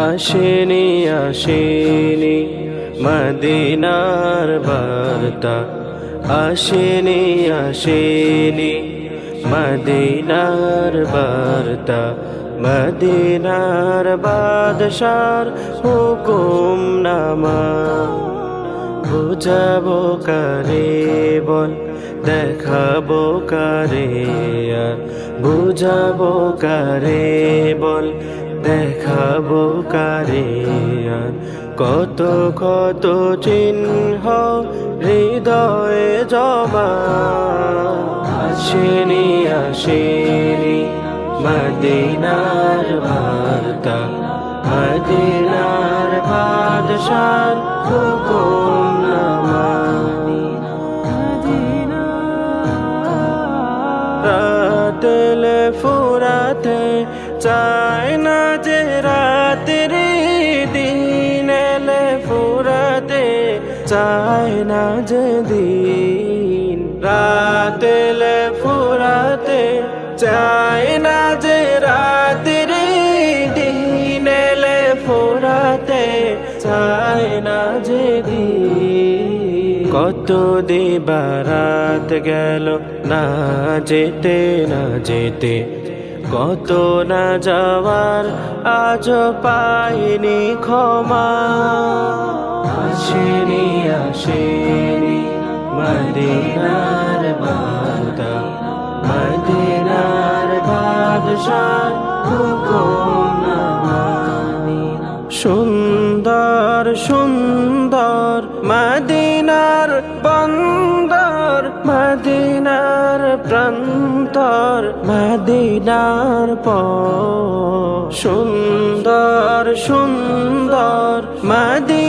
আসেনি আসেনি মদিনার বার্তা, আসেনি আসেনি মদিনার বার্তা, মদিনার বাদশার হুকুম নামা। বুঝাবো কারে বল, দেখাবো কারে আর, বুঝাবো কারে বল, দেখাবো কারে আর। কত কত চিহ্ন হৃদয়ে জমা। আসেনি আসেনি মদিনার বার্তা, মদিনার বাদশার হুকুম নামা। রাতেলে ফুরাতে চায় না যে রাত্রি, দিন এলে ফুরাতে চায় না যে দিন। রাতেলে ফুরাতে চায় না যে রাত্রি, দিন এলে ফুরাতে চায় না যে দিন। কত দিবারাত গেল না যেতে না যেতে, কত না যাওয়ার আজ পাইনি ক্ষমা। আসেনি আসেনি মদিনার বার্তা, মদিনার বাদশার হুকুম নামা। সুন্দর সুন্দর মদিনার বন্দর, মদিনার প্রান্তর, মদিনার পর। সুন্দর সুন্দর মদিনা